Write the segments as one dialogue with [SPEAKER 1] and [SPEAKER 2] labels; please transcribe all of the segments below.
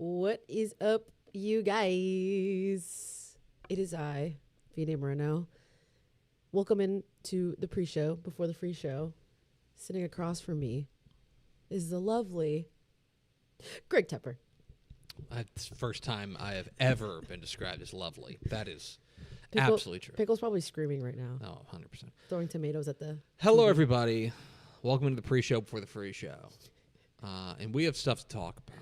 [SPEAKER 1] What is up, you guys? It is I, Vina Moreno. Welcome in to the pre-show before the free show. Sitting across from me is the lovely Greg Tepper.
[SPEAKER 2] It's the first time I have ever been described as lovely. That is absolutely true.
[SPEAKER 1] Pickle's probably screaming right now.
[SPEAKER 2] Oh, 100%.
[SPEAKER 1] Throwing tomatoes at the
[SPEAKER 2] Hello,
[SPEAKER 1] TV.
[SPEAKER 2] everybody. Welcome to the pre-show before the free show. And we have stuff to talk about.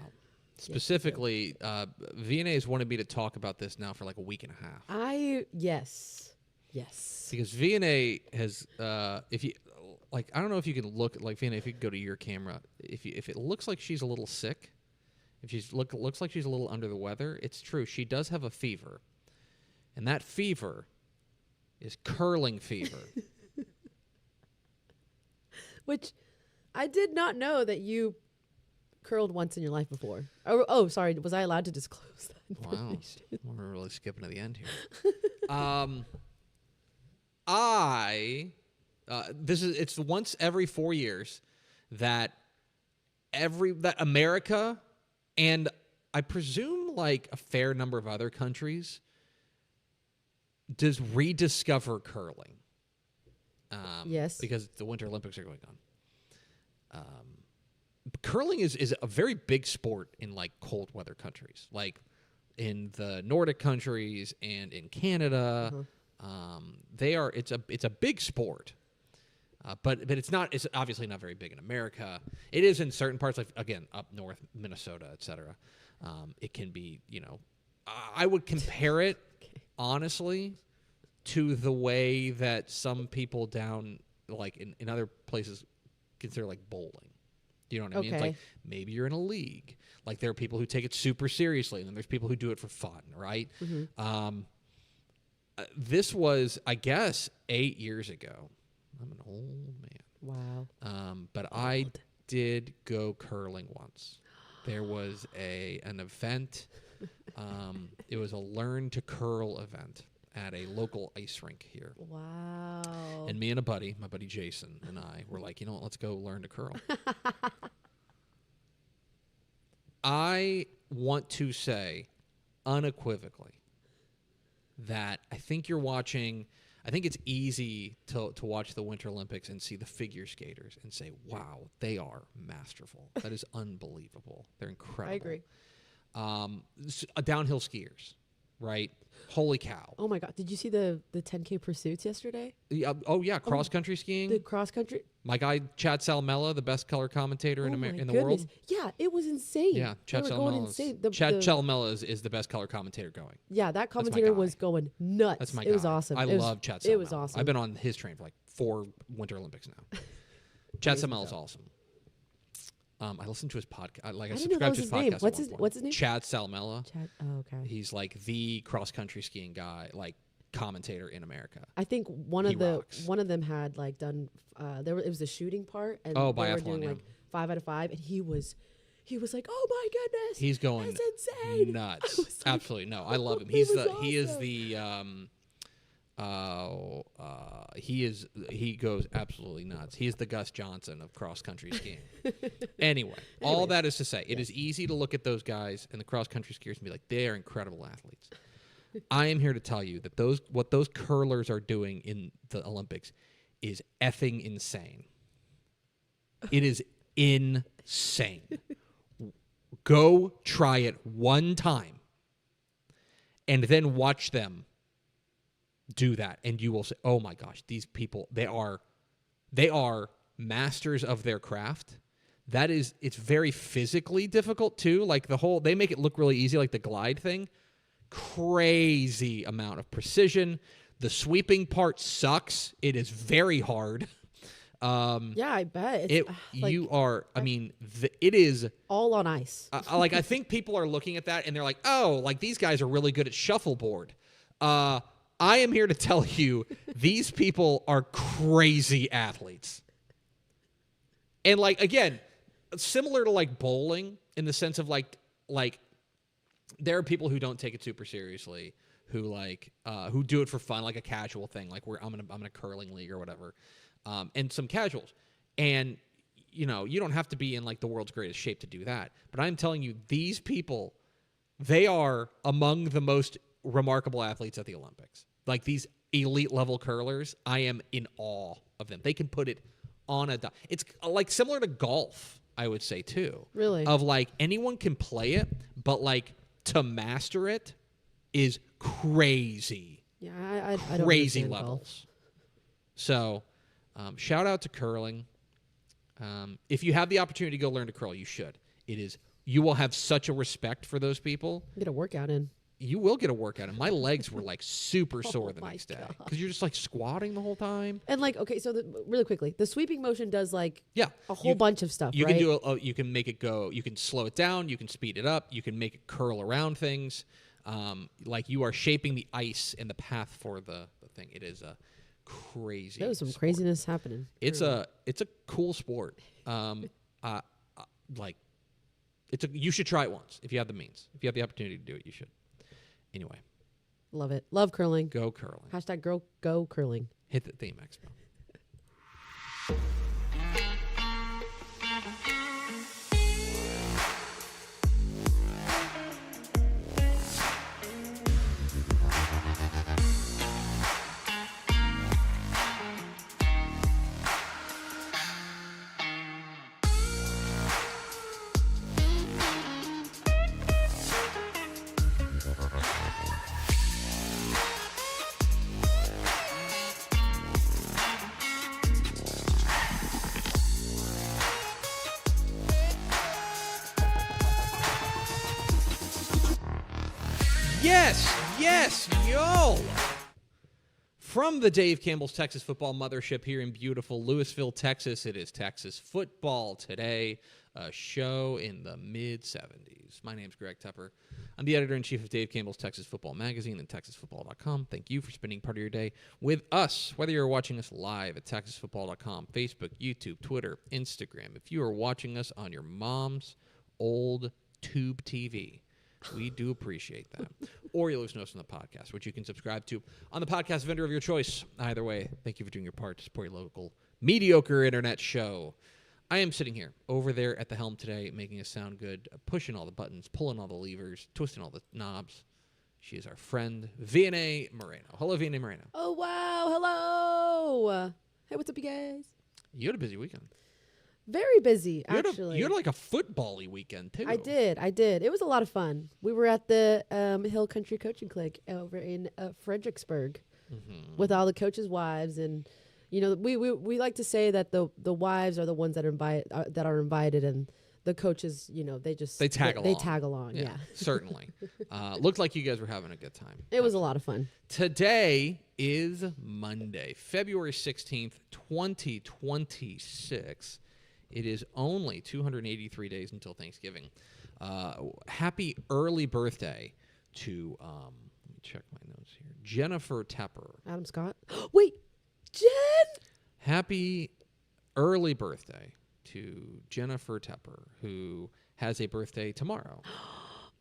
[SPEAKER 2] Specifically, VNA has wanted me to talk about this now for like a week and a half. Yes. Because VNA has, if you like, I don't know if you can look like VNA. If you could go to your camera, if it looks like she's a little sick, if she's looks like she's a little under the weather, it's true. She does have a fever, and that fever is curling fever. Which
[SPEAKER 1] I did not know that you curled once in your life before. Oh, sorry. Was I allowed to disclose that information?
[SPEAKER 2] Wow. We're really skipping to the end here. It's once every 4 years that America and I presume like a fair number of other countries does rediscover curling.
[SPEAKER 1] Yes.
[SPEAKER 2] Because the Winter Olympics are going on. Curling is a very big sport in like cold weather countries, like in the Nordic countries and in Canada. It's a big sport, but it's obviously not very big in America. It is in certain parts, like again up north, Minnesota, etc. It can be, I would compare it honestly to the way that some people down like in other places consider like bowling. You know what I mean? It's like maybe you're in a league. Like there are people who take it super seriously, and then there's people who do it for fun, right? Mm-hmm. This was, I guess, 8 years ago. I'm an old man.
[SPEAKER 1] Wow.
[SPEAKER 2] But I did go curling once. There was an event. It was a learn to curl event at a local ice rink here.
[SPEAKER 1] Wow.
[SPEAKER 2] And me and my buddy Jason and I were like, you know what, let's go learn to curl. I want to say unequivocally that I think it's easy to watch the Winter Olympics and see the figure skaters and say, wow, they are masterful. That is unbelievable. They're incredible.
[SPEAKER 1] I agree.
[SPEAKER 2] Downhill skiers, right? Holy cow.
[SPEAKER 1] Oh, my God. Did you see the 10K pursuits yesterday?
[SPEAKER 2] Yeah. Cross-country skiing.
[SPEAKER 1] The cross-country.
[SPEAKER 2] My guy, Chad Salmela, the best color commentator in the world.
[SPEAKER 1] Yeah, it was insane.
[SPEAKER 2] Yeah, Chad Salmela is the best color commentator going.
[SPEAKER 1] Yeah, that commentator was going nuts.
[SPEAKER 2] That's my guy.
[SPEAKER 1] It was awesome.
[SPEAKER 2] I love Chad Salmela.
[SPEAKER 1] It was awesome.
[SPEAKER 2] I've been on his train for like 4 Winter Olympics now. Chad Salmela is awesome. I listened to his podcast. I subscribed to his podcast.
[SPEAKER 1] What's his name?
[SPEAKER 2] Chad Salmela.
[SPEAKER 1] Oh, okay.
[SPEAKER 2] He's like the cross-country skiing guy, like commentator in America.
[SPEAKER 1] I think one of them had like done. It was the shooting part, and they were doing like 5 out of 5, and he was like, "Oh my goodness,
[SPEAKER 2] he's going
[SPEAKER 1] that's insane,
[SPEAKER 2] nuts!" Like, absolutely, no, I love him. He goes absolutely nuts. He is the Gus Johnson of cross-country skiing. Anyway, all that is to say, it is easy to look at those guys and the cross-country skiers and be like, they are incredible athletes. I am here to tell you that what those curlers are doing in the Olympics is effing insane. It is insane. Go try it one time and then watch them do that, and you will say, oh my gosh, these people, they are masters of their craft. It's very physically difficult too. Like they make it look really easy, like the glide thing. Crazy amount of precision. The sweeping part sucks. It is very hard.
[SPEAKER 1] Yeah, I bet.
[SPEAKER 2] It is
[SPEAKER 1] all on ice.
[SPEAKER 2] I think people are looking at that and they're like, oh, like these guys are really good at shuffleboard. I am here to tell you, these people are crazy athletes. And like, again, similar to like bowling in the sense of like there are people who don't take it super seriously, who who do it for fun, like a casual thing, like I'm in a curling league or whatever, and some casuals. And you don't have to be in like the world's greatest shape to do that. But I'm telling you, these people they are among the most remarkable athletes at the Olympics. Like these elite level curlers, I am in awe of them. They can put it on a it's like similar to golf, I would say too.
[SPEAKER 1] Really?
[SPEAKER 2] Of like anyone can play it, but like to master it is crazy.
[SPEAKER 1] Yeah, I don't
[SPEAKER 2] Crazy
[SPEAKER 1] understand
[SPEAKER 2] levels.
[SPEAKER 1] golf.
[SPEAKER 2] So, shout out to curling. If you have the opportunity to go learn to curl, you should. You will have such a respect for those people.
[SPEAKER 1] Get a workout in.
[SPEAKER 2] You will get a workout, and my legs were like super sore the
[SPEAKER 1] my
[SPEAKER 2] next day
[SPEAKER 1] God.
[SPEAKER 2] because you're just like squatting the whole time.
[SPEAKER 1] And like, okay, so really quickly, the sweeping motion does like
[SPEAKER 2] Yeah,
[SPEAKER 1] a whole bunch of stuff.
[SPEAKER 2] You
[SPEAKER 1] right?
[SPEAKER 2] can do you can make it go. You can slow it down. You can speed it up. You can make it curl around things. Like you are shaping the ice and the path for the thing. It is a crazy.
[SPEAKER 1] There was some
[SPEAKER 2] sport.
[SPEAKER 1] craziness happening.
[SPEAKER 2] It's a cool sport. You should try it once if you have the means. If you have the opportunity to do it, you should. Anyway,
[SPEAKER 1] Love it. Love curling.
[SPEAKER 2] go curling.
[SPEAKER 1] Hashtag girl go curling.
[SPEAKER 2] Hit the theme, Expo. Yes, yo! From the Dave Campbell's Texas Football Mothership here in beautiful Lewisville, Texas, it is Texas Football Today, a show in the mid-'70s. My name's Greg Tepper. I'm the editor-in-chief of Dave Campbell's Texas Football Magazine and TexasFootball.com. Thank you for spending part of your day with us, whether you're watching us live at TexasFootball.com, Facebook, YouTube, Twitter, Instagram. If you are watching us on your mom's old tube TV, we do appreciate that. Or you listen to us on the podcast, which you can subscribe to on the podcast vendor of your choice. Either way, thank you for doing your part to support your local mediocre internet show. I am sitting here over there at the helm today, making us sound good, pushing all the buttons, pulling all the levers, twisting all the knobs. She is our friend, Vianney Moreno. Hello, Vianney Moreno.
[SPEAKER 1] Oh, wow. Hello. Hey, what's up, you guys?
[SPEAKER 2] You had a busy weekend.
[SPEAKER 1] Very busy, actually.
[SPEAKER 2] You had like a football-y weekend, too.
[SPEAKER 1] I did. It was a lot of fun. We were at the Hill Country Coaching Clinic over in Fredericksburg with all the coaches' wives. And, you know, we like to say that the wives are the ones that are invited, and the coaches, you know, they tag along. They tag along, yeah.
[SPEAKER 2] Certainly. Looked like you guys were having a good time.
[SPEAKER 1] It was a lot of fun.
[SPEAKER 2] Today is Monday, February 16th, 2026. It is only 283 days until Thanksgiving. Happy early birthday to, let me check my notes here, Jennifer Tepper.
[SPEAKER 1] Adam Scott. Wait, Jen!
[SPEAKER 2] Happy early birthday to Jennifer Tepper, who has a birthday tomorrow.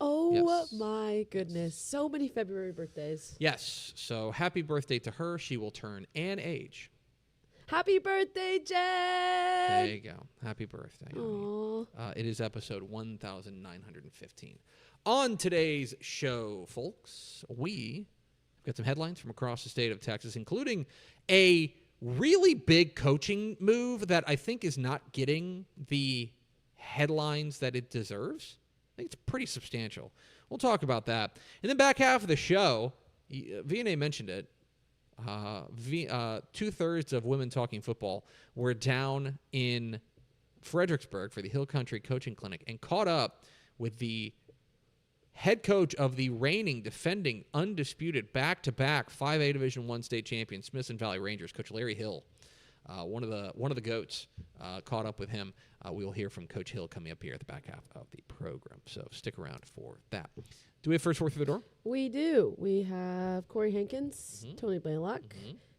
[SPEAKER 1] Oh,
[SPEAKER 2] yes.
[SPEAKER 1] My goodness. So many February birthdays.
[SPEAKER 2] Yes. So happy birthday to her. She will turn an age.
[SPEAKER 1] Happy birthday, Jen!
[SPEAKER 2] There you go. Happy birthday.
[SPEAKER 1] Aww.
[SPEAKER 2] It is episode 1915. On today's show, folks, we've got some headlines from across the state of Texas, including a really big coaching move that I think is not getting the headlines that it deserves. I think it's pretty substantial. We'll talk about that. And then back half of the show, Vianney mentioned it, 2/3 of Women Talking Football were down in Fredericksburg for the Hill Country Coaching Clinic and caught up with the head coach of the reigning, defending, undisputed, back-to-back 5A Division I state champion Smithson Valley Rangers, Coach Larry Hill. One of the goats, caught up with him. We will hear from Coach Hill coming up here at the back half of the program, so stick around for that. Do we have first word through the door?
[SPEAKER 1] We do. We have Corey Hankins, Tony Blaylock,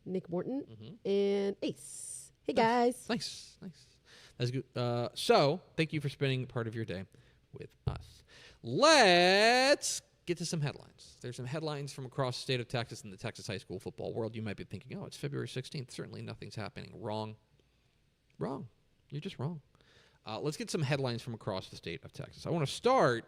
[SPEAKER 1] Nick Morton, and Ace. Hey, guys.
[SPEAKER 2] Nice. That's good. So, thank you for spending part of your day with us. Let's get to some headlines. There's some headlines from across the state of Texas and the Texas high school football world. You might be thinking, oh, it's February 16th. Certainly nothing's happening. Wrong. You're just wrong. Let's get some headlines from across the state of Texas. I want to start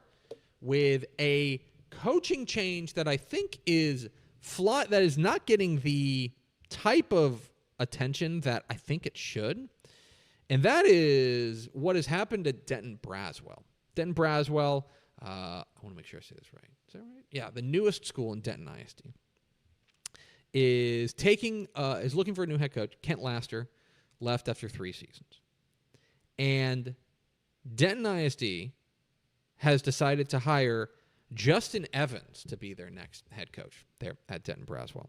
[SPEAKER 2] with a coaching change that I think is that is not getting the type of attention that I think it should. And that is what has happened at Denton Braswell. Denton Braswell, I want to make sure I say this right. Is that right? Yeah, the newest school in Denton ISD is looking for a new head coach. Kent Laster left after 3 seasons. And Denton ISD has decided to hire Justin Evans to be their next head coach there at Denton Braswell.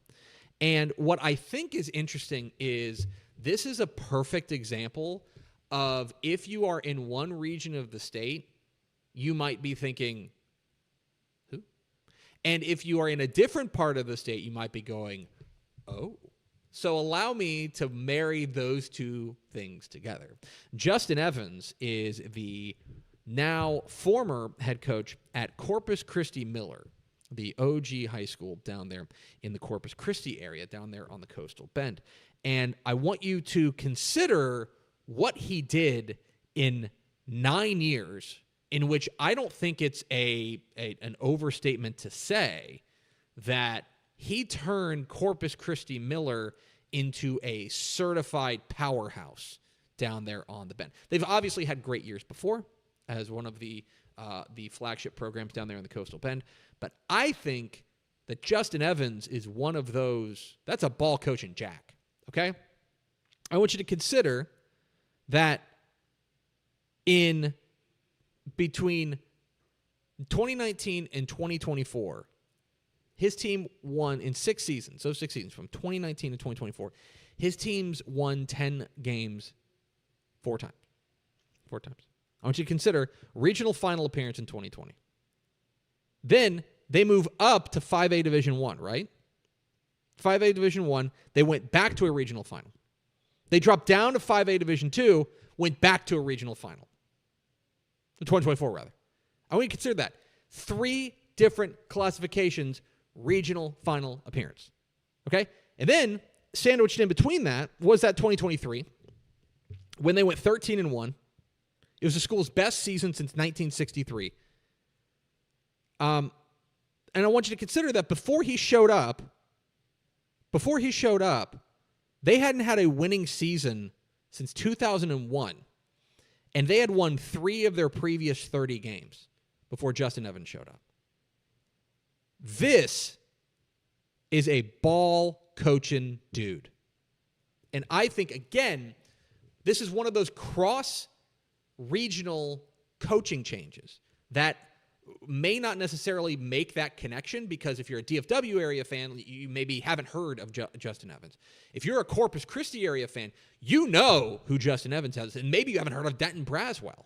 [SPEAKER 2] And what I think is interesting is this is a perfect example of if you are in one region of the state, you might be thinking, who? And if you are in a different part of the state, you might be going, oh. So allow me to marry those two things together. Justin Evans is the now former head coach at Corpus Christi Miller, the OG high school down there in the Corpus Christi area, down there on the coastal bend. And I want you to consider what he did in 9 years, in which I don't think it's an overstatement to say that he turned Corpus Christi Miller into a certified powerhouse down there on the bend. They've obviously had great years before as one of the flagship programs down there in the coastal bend, but I think that Justin Evans is one of those. That's a ball coaching jack, okay? I want you to consider that in between 2019 and 2024, his team won in 6 seasons, so 6 seasons from 2019 to 2024. His teams won 10 games 4 times. 4 times. I want you to consider regional final appearance in 2020. Then they move up to 5A Division I, right? 5A Division I, they went back to a regional final. They dropped down to 5A Division II, went back to a regional final. 2024, rather. I want you to consider that. 3 different classifications, regional final appearance. Okay? And then, sandwiched in between that, was that 2023, when they went 13-1. It was the school's best season since 1963. And I want you to consider that before he showed up, they hadn't had a winning season since 2001. And they had won 3 of their previous 30 games before Justin Evans showed up. This is a ball coaching dude. And I think, again, this is one of those cross-regional coaching changes that may not necessarily make that connection, because if you're a DFW area fan, you maybe haven't heard of Justin Evans. If you're a Corpus Christi area fan, you know who Justin Evans is, and maybe you haven't heard of Denton Braswell.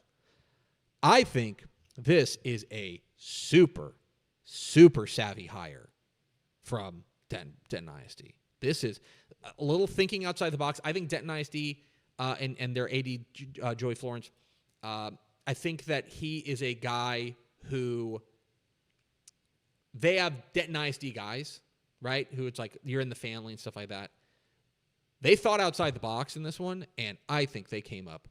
[SPEAKER 2] I think this is a super, super savvy hire from Denton ISD. This is a little thinking outside the box. I think Denton ISD and their AD, Joey Florence, I think that he is a guy who they have Denton ISD guys, right? Who it's like you're in the family and stuff like that. They thought outside the box in this one, and I think they came up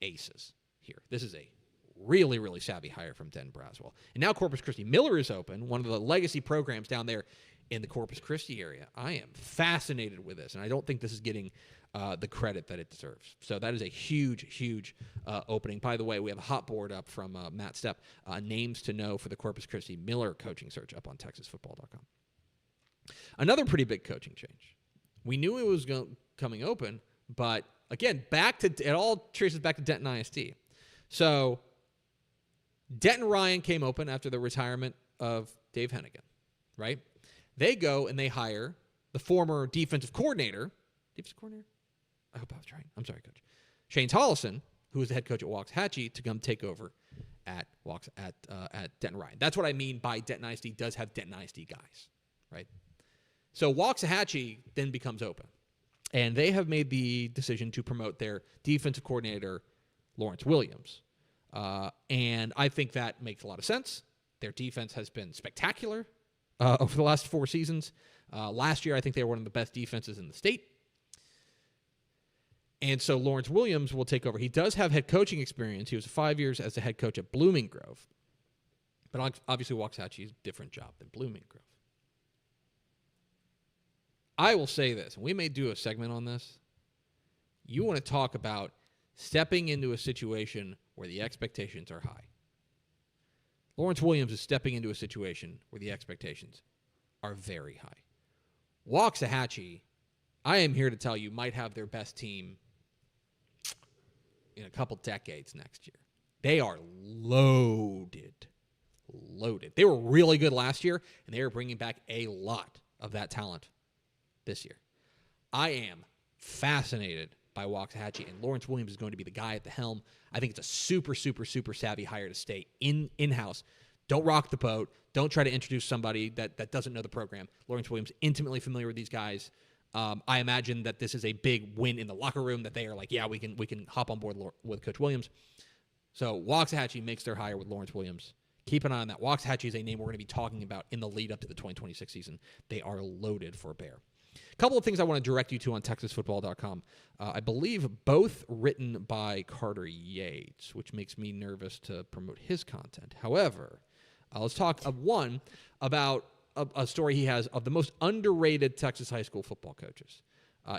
[SPEAKER 2] aces here. This is a really, really savvy hire from Denton Braswell. And now Corpus Christi Miller is open, one of the legacy programs down there in the Corpus Christi area. I am fascinated with this, and I don't think this is getting the credit that it deserves. So that is a huge, huge opening. By the way, we have a hot board up from Matt Stepp, names to know for the Corpus Christi Miller coaching search up on TexasFootball.com. Another pretty big coaching change. We knew it was coming open, but again, it all traces back to Denton ISD. So Denton Ryan came open after the retirement of Dave Hennigan, right? They go and they hire the former defensive coordinator. I hope I was right. I'm sorry, Coach. Shane Tollison, who was the head coach at Waxahachie, to come take over at Denton Ryan. That's what I mean by Denton ISD does have Denton ISD guys, right? So Waxahachie then becomes open, and they have made the decision to promote their defensive coordinator, Lawrence Williams. And I think that makes a lot of sense. Their defense has been spectacular over the last 4 seasons. Last year, I think they were one of the best defenses in the state. And so Lawrence Williams will take over. He does have head coaching experience. He was 5 years as a head coach at Blooming Grove. But obviously, Waxahachie is a different job than Blooming Grove. I will say this, and we may do a segment on this. You want to talk about stepping into a situation where the expectations are high. Lawrence Williams is stepping into a situation where the expectations are very high. Waxahachie, I am here to tell you, might have their best team in a couple decades next year. They are loaded. They were really good last year, and they are bringing back a lot of that talent this year. I am fascinated by Waxahachie, and Lawrence Williams is going to be the guy at the helm. I think it's a super, super, super savvy hire to stay in-house. Don't rock the boat. Don't try to introduce somebody that doesn't know the program. Lawrence Williams, intimately familiar with these guys. I imagine that this is a big win in the locker room, that they are like, yeah, we can hop on board with Coach Williams. So Waxahachie makes their hire with Lawrence Williams. Keep an eye on that. Waxahachie is a name we're going to be talking about in the lead up to the 2026 season. They are loaded for bear. A couple of things I want to direct you to on TexasFootball.com. I believe both written by Carter Yates, which makes me nervous to promote his content. However, let's talk one about a story he has of the most underrated Texas high school football coaches.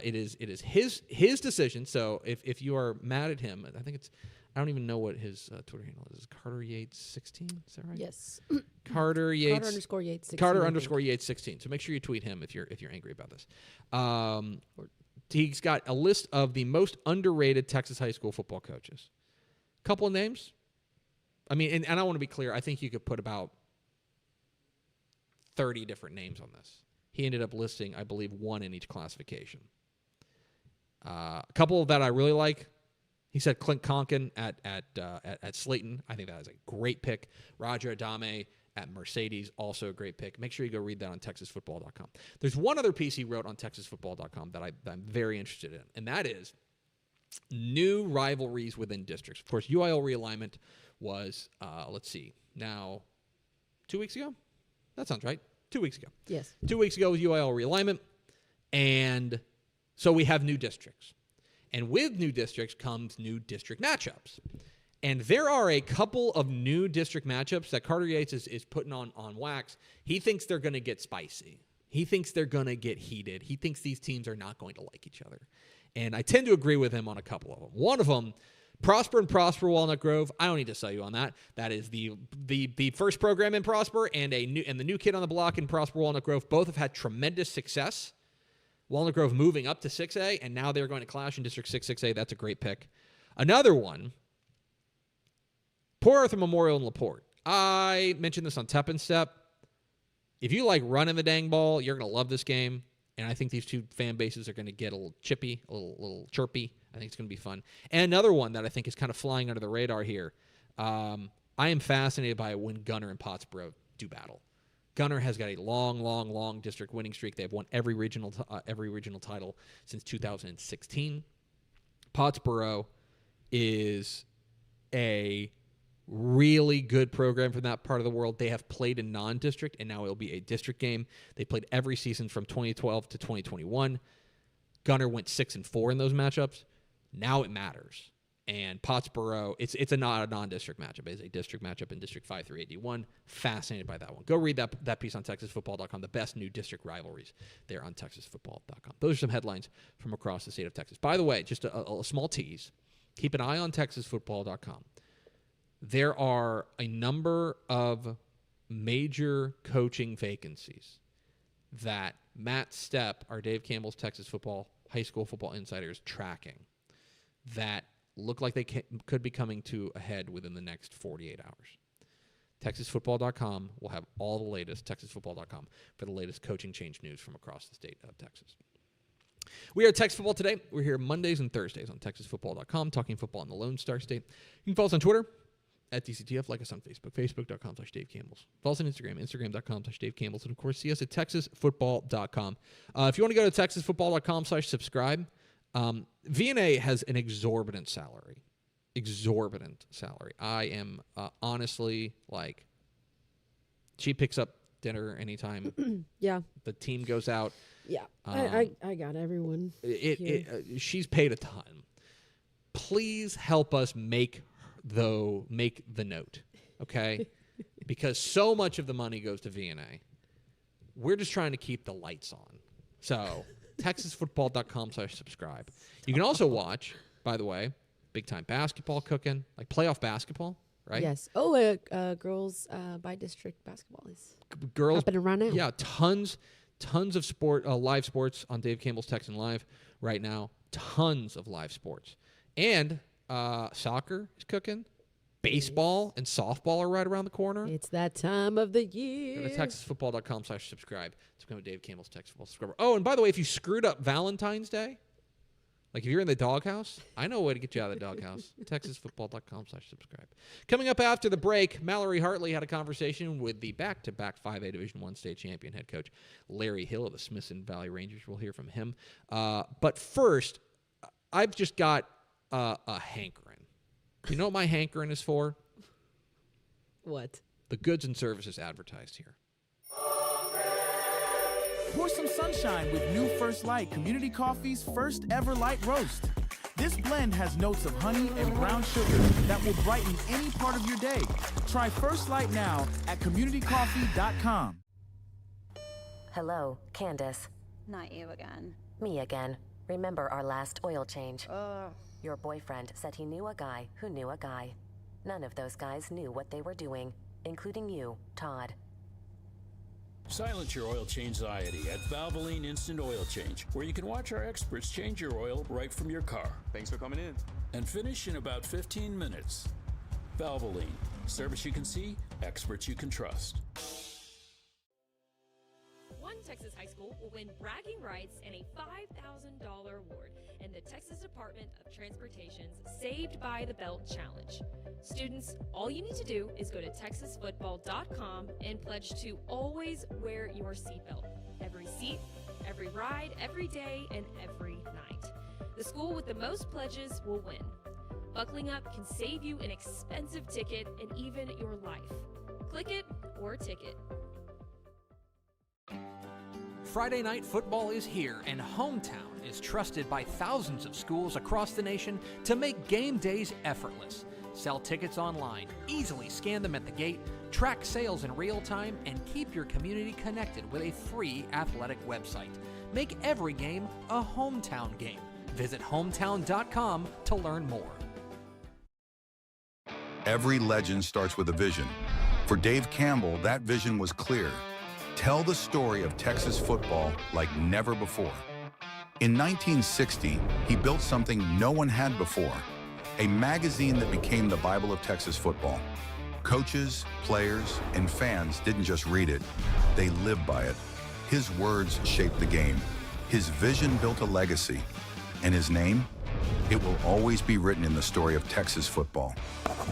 [SPEAKER 2] It is his decision. So if you are mad at him, I think it's, I don't even know what his Twitter handle is. Carter Yates 16. Is that right?
[SPEAKER 1] Yes.
[SPEAKER 2] Carter Yates.
[SPEAKER 1] Carter underscore Yates 16.
[SPEAKER 2] Carter underscore Yates 16. So make sure you tweet him if you're angry about this. He's got a list of the most underrated Texas high school football coaches. Couple of names. I mean, and I want to be clear. I think you could put about 30 different names on this. He ended up listing, I believe, one in each classification. A couple that I really like. He said Clint Conkin at Slayton. I think that is a great pick. Roger Adame at Mercedes, also a great pick. Make sure you go read that on TexasFootball.com. There's one other piece he wrote on TexasFootball.com that I'm very interested in, and that is new rivalries within districts. Of course, UIL realignment was, let's see, now 2 weeks ago? That sounds right. 2 weeks ago.
[SPEAKER 1] Yes.
[SPEAKER 2] 2 weeks ago was UIL realignment, and so we have new districts. And with new districts comes new district matchups. And there are a couple of new district matchups that Carter Yates is putting on wax. He thinks they're going to get spicy. He thinks they're going to get heated. He thinks these teams are not going to like each other. And I tend to agree with him on a couple of them. One of them, Prosper and Prosper Walnut Grove. I don't need to sell you on that. That is the first program in Prosper and the new kid on the block in Prosper Walnut Grove. Both have had tremendous success. Walnut Grove moving up to 6A, and now they're going to clash in District 6A. That's a great pick. Another one, Port Arthur Memorial and LaPorte. I mentioned this on Tep and Step. If you like running the dang ball, you're going to love this game. And I think these two fan bases are going to get a little chippy, a little chirpy. I think it's going to be fun. And another one that I think is kind of flying under the radar here. I am fascinated by when Gunner and Pottsboro do battle. Gunner has got a long district winning streak. They've won every regional title since 2016. Pottsboro is a really good program from that part of the world. They have played in non-district, and now it'll be a district game. They played every season from 2012 to 2021. Gunner went 6-4 in those matchups. Now it matters. And Pottsboro, it's not a non-district matchup. It's a district matchup in District 5 through AD1. Fascinated by that one. Go read that piece on TexasFootball.com, the best new district rivalries there on TexasFootball.com. Those are some headlines from across the state of Texas. By the way, just a small tease. Keep an eye on TexasFootball.com. There are a number of major coaching vacancies that Matt Stepp, our Dave Campbell's Texas Football High School Football Insider, is tracking that look like they could be coming to a head within the next 48 hours. TexasFootball.com will have all the latest, TexasFootball.com, for the latest coaching change news from across the state of Texas. We are at Texas Football Today. We're here Mondays and Thursdays on TexasFootball.com, talking football in the Lone Star State. You can follow us on Twitter, at DCTF, like us on Facebook, Facebook.com/Dave Campbells. Follow us on Instagram, Instagram.com/Dave Campbells. And, of course, see us at TexasFootball.com. If you want to go to TexasFootball.com/subscribe, VNA has an exorbitant salary. I am honestly like, she picks up dinner anytime.
[SPEAKER 1] Yeah.
[SPEAKER 2] The team goes out.
[SPEAKER 1] Yeah. I got everyone.
[SPEAKER 2] She's paid a ton. Please help us make the note, okay? because so much of the money goes to VNA. We're just trying to keep the lights on. So TexasFootball.com/subscribe. You can also watch, by the way, big-time basketball cooking, like playoff basketball, right?
[SPEAKER 1] Yes. Oh, girls by district basketball is
[SPEAKER 2] Girls
[SPEAKER 1] happening right now.
[SPEAKER 2] Yeah, tons of live sports on Dave Campbell's Texan Live right now. Tons of live sports. And soccer is cooking. Baseball and softball are right around the corner.
[SPEAKER 1] It's that time of the year.
[SPEAKER 2] Go to TexasFootball.com/subscribe. It's going to Dave Campbell's Texas Football Subscriber. Oh, and by the way, if you screwed up Valentine's Day, like if you're in the doghouse, I know a way to get you out of the doghouse. TexasFootball.com/subscribe. Coming up after the break, Mallory Hartley had a conversation with the back-to-back 5A Division I state champion head coach Larry Hill of the Smithson Valley Rangers. We'll hear from him. But first, I've just got a hankering. You know what my hankering is for?
[SPEAKER 1] What?
[SPEAKER 2] The goods and services advertised here.
[SPEAKER 3] Pour some sunshine with new First Light Community Coffee's first ever light roast. This blend has notes of honey and brown sugar that will brighten any part of your day. Try First Light now at communitycoffee.com.
[SPEAKER 4] Hello, Candace.
[SPEAKER 5] Not you again.
[SPEAKER 4] Me again. Remember our last oil change? Your boyfriend said he knew a guy who knew a guy. None of those guys knew what they were doing, including you, Todd.
[SPEAKER 6] Silence your oil change anxiety at Valvoline Instant Oil Change, where you can watch our experts change your oil right from your car.
[SPEAKER 7] Thanks for coming in.
[SPEAKER 6] And finish in about 15 minutes. Valvoline. Service you can see, experts you can trust.
[SPEAKER 8] One Texas high school will win bragging rights and a $5,000 award in the Texas Department of Transportation's Saved by the Belt Challenge. Students, all you need to do is go to TexasFootball.com and pledge to always wear your seatbelt. Every seat, every ride, every day, and every night. The school with the most pledges will win. Buckling up can save you an expensive ticket and even your life. Click it or ticket.
[SPEAKER 9] Friday night football is here, and Hometown is trusted by thousands of schools across the nation to make game days effortless. Sell tickets online, easily scan them at the gate, track sales in real time, and keep your community connected with a free athletic website. Make every game a Hometown game. Visit hometown.com to learn more.
[SPEAKER 10] Every legend starts with a vision. For Dave Campbell, that vision was clear. Tell the story of Texas football like never before. In 1960, he built something no one had before, a magazine that became the Bible of Texas football. Coaches, players, and fans didn't just read it, they lived by it. His words shaped the game. His vision built a legacy. And his name? It will always be written in the story of Texas football.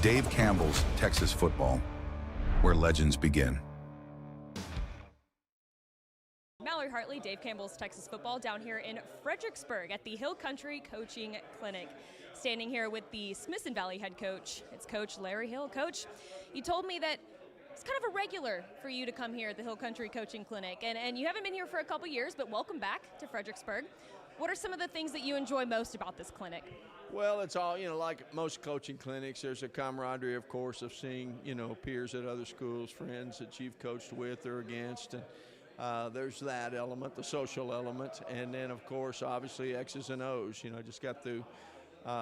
[SPEAKER 10] Dave Campbell's Texas Football, where legends begin.
[SPEAKER 11] Mallory Hartley, Dave Campbell's Texas Football, down here in Fredericksburg at the Hill Country Coaching Clinic. Standing here with the Smithson Valley head coach. It's Coach Larry Hill. Coach, you told me that it's kind of a regular for you to come here at the Hill Country Coaching Clinic, and you haven't been here for a couple years, but welcome back to Fredericksburg. What are some of the things that you enjoy most about this clinic?
[SPEAKER 12] Well, it's all, like most coaching clinics, there's a camaraderie, of course, of seeing, peers at other schools, friends that you've coached with or against, and there's that element, the social element, and then, of course, obviously X's and O's. I just got through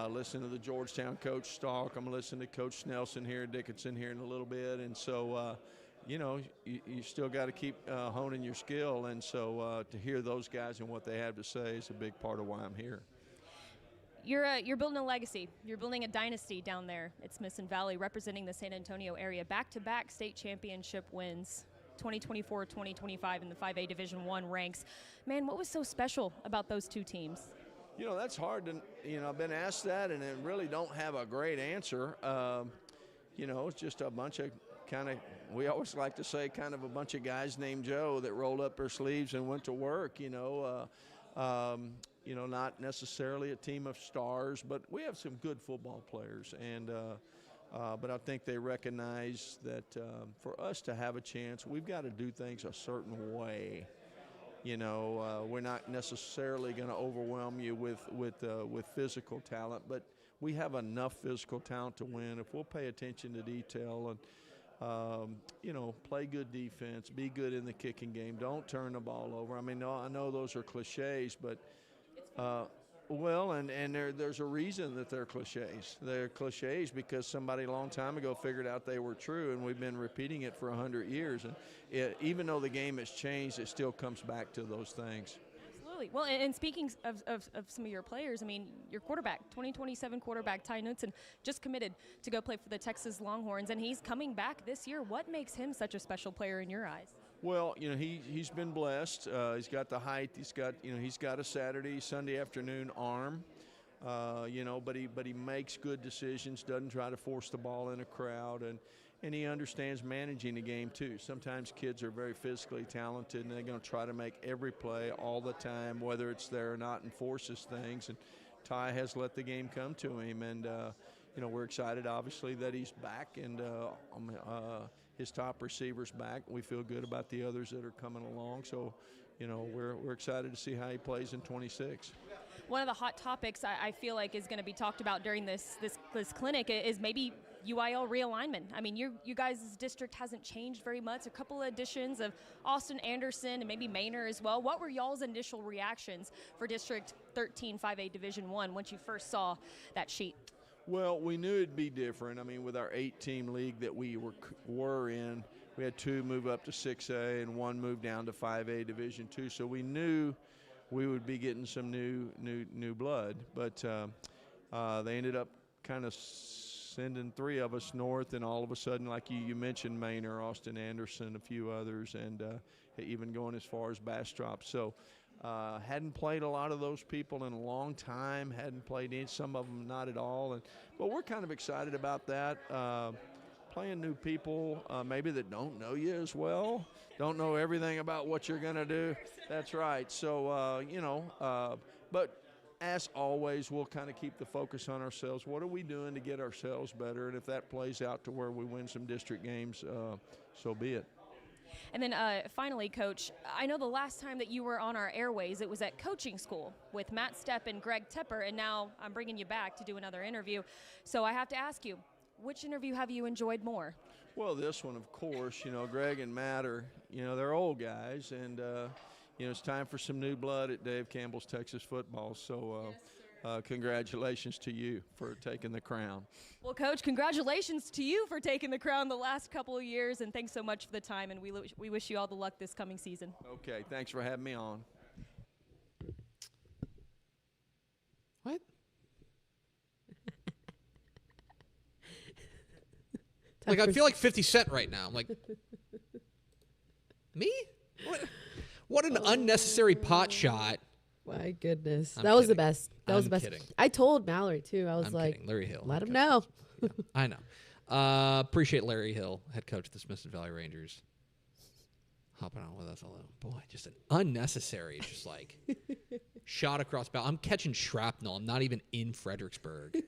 [SPEAKER 12] listening to the Georgetown coach talk. I'm listening to Coach Snelson here, Dickinson here in a little bit, and so, you still got to keep honing your skill, and so to hear those guys and what they have to say is a big part of why I'm here.
[SPEAKER 11] You're building a legacy. You're building a dynasty down there at Smithson Valley, representing the San Antonio area. Back-to-back state championship wins, 2024, 2025 in the 5A Division I ranks. Man, what was so special about those two teams?
[SPEAKER 12] That's hard to, I've been asked that, and I really don't have a great answer. It's just a bunch of we always like to say kind of a bunch of guys named Joe that rolled up their sleeves and went to work, not necessarily a team of stars, but we have some good football players. And but I think they recognize that for us to have a chance, we've got to do things a certain way. We're not necessarily going to overwhelm you with physical talent, but we have enough physical talent to win if we'll pay attention to detail. And play good defense, be good in the kicking game, don't turn the ball over. I mean, no, I know those are cliches, but there's a reason that they're cliches. They're cliches because somebody a long time ago figured out they were true, and we've been repeating it for 100 years. And even though the game has changed, it still comes back to those things.
[SPEAKER 11] Absolutely. Well, and speaking of some of your players, I mean, your quarterback, 2027 quarterback Ty Knutson, just committed to go play for the Texas Longhorns, and he's coming back this year. What makes him such a special player in your eyes?
[SPEAKER 12] Well, he's been blessed. He's got the height. He's got a Sunday afternoon arm. But he makes good decisions. Doesn't try to force the ball in a crowd, and he understands managing the game too. Sometimes kids are very physically talented, and they're going to try to make every play all the time, whether it's there or not, and forces things. And Ty has let the game come to him, and we're excited, obviously, that he's back, and his top receivers back. We feel good about the others that are coming along. So, we're excited to see how he plays in 26.
[SPEAKER 11] One of the hot topics I feel like is going to be talked about during this clinic is maybe UIL realignment. I mean, you guys' district hasn't changed very much. A couple of additions of Austin Anderson and maybe Maynard as well. What were y'all's initial reactions for District 13 5A Division I once you first saw that sheet?
[SPEAKER 12] Well, we knew it'd be different. I mean, with our 8-team league that we were in, we had 2 move up to 6A and 1 move down to 5A Division II. So we knew we would be getting some new blood. But they ended up kind of sending 3 of us north, and all of a sudden, like you mentioned, Maynard, Austin Anderson, a few others, and even going as far as Bastrop. So hadn't played a lot of those people in a long time, hadn't played some of them not at all. But we're kind of excited about that, playing new people maybe that don't know you as well, don't know everything about what you're going to do. That's right. So, but as always, we'll kind of keep the focus on ourselves. What are we doing to get ourselves better? And if that plays out to where we win some district games, so be it.
[SPEAKER 11] And then finally, Coach, I know the last time that you were on our airways, it was at coaching school with Matt Stepp and Greg Tepper, and now I'm bringing you back to do another interview. So I have to ask you, which interview have you enjoyed more?
[SPEAKER 12] Well, this one, of course. Greg and Matt are, they're old guys, and, it's time for some new blood at Dave Campbell's Texas football. So congratulations to you for taking the crown.
[SPEAKER 11] Well, Coach, congratulations to you for taking the crown the last couple of years, and thanks so much for the time, and we wish you all the luck this coming season.
[SPEAKER 12] Okay, thanks for having me on.
[SPEAKER 2] What? Like, I feel like 50 Cent right now. I'm like, me? What an unnecessary pot shot.
[SPEAKER 1] My goodness.
[SPEAKER 2] I'm
[SPEAKER 1] That was the
[SPEAKER 2] kidding.
[SPEAKER 1] best. That was the best.
[SPEAKER 2] Kidding.
[SPEAKER 1] I told Mallory, too. I was
[SPEAKER 2] I'm
[SPEAKER 1] like,
[SPEAKER 2] kidding. Larry Hill.
[SPEAKER 1] let him know.
[SPEAKER 2] Yeah, I know. Appreciate Larry Hill, head coach of the Smithson Valley Rangers, hopping on with us a little. Boy, just an unnecessary, just like shot across bow. I'm catching shrapnel. I'm not even in Fredericksburg.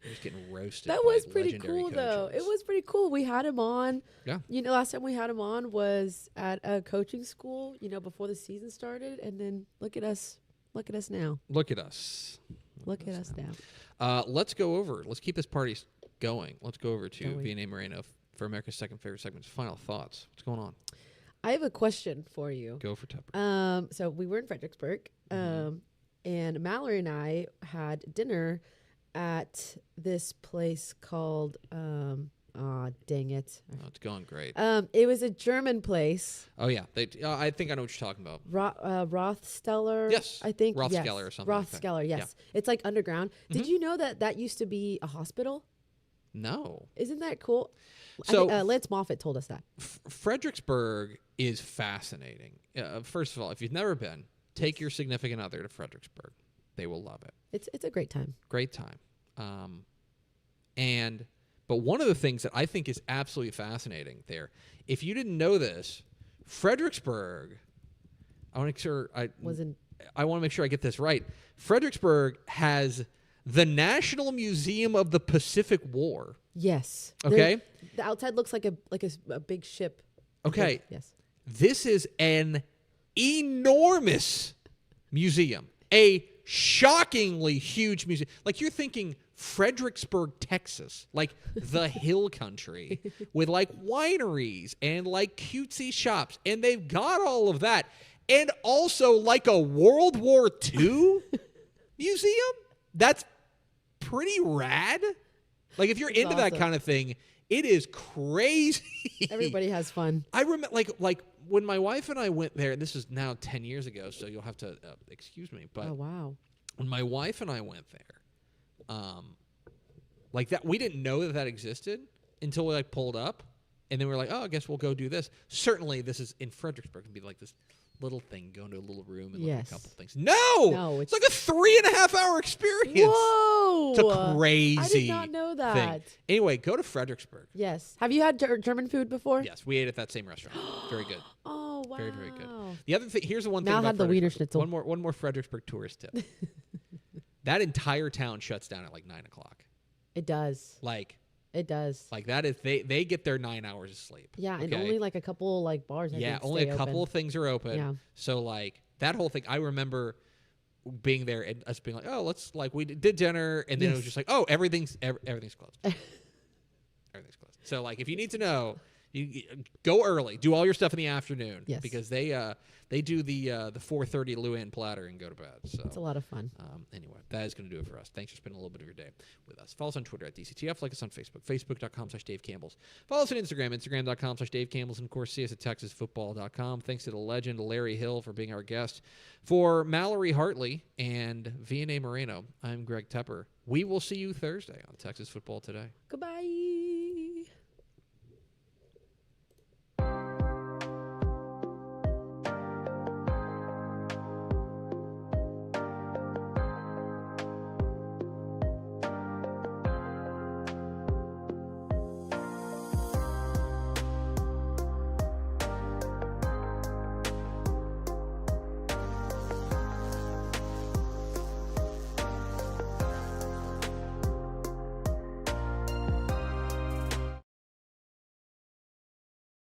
[SPEAKER 2] I'm just getting roasted.
[SPEAKER 1] That
[SPEAKER 2] by
[SPEAKER 1] was pretty
[SPEAKER 2] legendary
[SPEAKER 1] cool, though.
[SPEAKER 2] coaches.
[SPEAKER 1] It was pretty cool. We had him on.
[SPEAKER 2] Yeah.
[SPEAKER 1] Last time we had him on was at a coaching school, before the season started. And then look at us. Look at us now.
[SPEAKER 2] Look at us.
[SPEAKER 1] Look at us now.
[SPEAKER 2] Let's go over. Let's keep this party going. Let's go over to VNA Moreno for America's second favorite segment. Final thoughts. What's going on?
[SPEAKER 1] I have a question for you.
[SPEAKER 2] Go for Tepper.
[SPEAKER 1] So we were in Fredericksburg, and Mallory and I had dinner at this place called dang it.
[SPEAKER 2] Oh, it's going great.
[SPEAKER 1] It was a German place.
[SPEAKER 2] Oh, yeah. I think I know what you're talking about.
[SPEAKER 1] Rothsteller.
[SPEAKER 2] Yes.
[SPEAKER 1] I think.
[SPEAKER 2] Rothskeller or something like that.
[SPEAKER 1] Rothskeller, yes. Yeah. It's like underground. Did you know that used to be a hospital?
[SPEAKER 2] No.
[SPEAKER 1] Isn't that cool?
[SPEAKER 2] So
[SPEAKER 1] I think, Lance Moffat told us that.
[SPEAKER 2] Fredericksburg is fascinating. First of all, if you've never been, take your significant other to Fredericksburg. They will love it.
[SPEAKER 1] It's a great time.
[SPEAKER 2] Great time. But one of the things that I think is absolutely fascinating there, if you didn't know this, Fredericksburg, I want to make sure I get this right. Fredericksburg has the National Museum of the Pacific War.
[SPEAKER 1] Yes.
[SPEAKER 2] Okay.
[SPEAKER 1] The outside looks like a big ship.
[SPEAKER 2] Okay.
[SPEAKER 1] Yes.
[SPEAKER 2] This is an enormous museum. A shockingly huge museum. Like, you're thinking Fredericksburg, Texas, like the hill country with like wineries and like cutesy shops. And they've got all of that. And also like a World War II museum. That's pretty rad. Like if you're
[SPEAKER 1] That's
[SPEAKER 2] into that
[SPEAKER 1] awesome.
[SPEAKER 2] kind of thing, it is crazy.
[SPEAKER 1] Everybody has fun.
[SPEAKER 2] I remember like when my wife and I went there, and this is now 10 years ago, so you'll have to excuse me. But
[SPEAKER 1] Oh, wow.
[SPEAKER 2] when my wife and I went there, like that, we didn't know that existed until we like pulled up, and then we were like, oh, I guess we'll go do this. Certainly, this is in Fredericksburg. It'd be like this little thing, go into a little room and look at
[SPEAKER 1] Yes.
[SPEAKER 2] a couple things. No, it's like a 3.5-hour experience.
[SPEAKER 1] Whoa.
[SPEAKER 2] It's a crazy.
[SPEAKER 1] I did not know that.
[SPEAKER 2] thing. Anyway, go to Fredericksburg.
[SPEAKER 1] Yes. Have you had German food before?
[SPEAKER 2] Yes, we ate at that same restaurant. Very good.
[SPEAKER 1] Oh, wow.
[SPEAKER 2] Very, very good. The other thing, here's the one thing
[SPEAKER 1] Mal
[SPEAKER 2] about
[SPEAKER 1] had the Wiener
[SPEAKER 2] Fredericksburg.
[SPEAKER 1] Schnitzel.
[SPEAKER 2] One more Fredericksburg tourist tip. That entire town shuts down at like 9 o'clock.
[SPEAKER 1] It does.
[SPEAKER 2] It does. Like that is they get their 9 hours of sleep.
[SPEAKER 1] Yeah, and
[SPEAKER 2] okay?
[SPEAKER 1] only like a couple like bars. I
[SPEAKER 2] Yeah,
[SPEAKER 1] think,
[SPEAKER 2] only
[SPEAKER 1] stay
[SPEAKER 2] a couple
[SPEAKER 1] open.
[SPEAKER 2] of things are open.
[SPEAKER 1] Yeah.
[SPEAKER 2] So like that whole thing, I remember being there and us being like, oh, let's like we did dinner, and then it was just like, oh, everything's closed. Everything's closed. So like if you need to know, you go early, do all your stuff in the afternoon.
[SPEAKER 1] Yes.
[SPEAKER 2] Because they do the 4:30 Luann platter and go to bed. So
[SPEAKER 1] It's a lot of fun.
[SPEAKER 2] Anyway, that is going to do it for us. Thanks for spending a little bit of your day with us. Follow us on Twitter at DCTF. Like us on Facebook, facebook.com/Dave Campbell's. Follow us on Instagram, instagram.com/Dave Campbell's. And, of course, see us at texasfootball.com. Thanks to the legend Larry Hill for being our guest. For Mallory Hartley and Vianney Moreno, I'm Greg Tepper. We will see you Thursday on Texas Football Today.
[SPEAKER 1] Goodbye.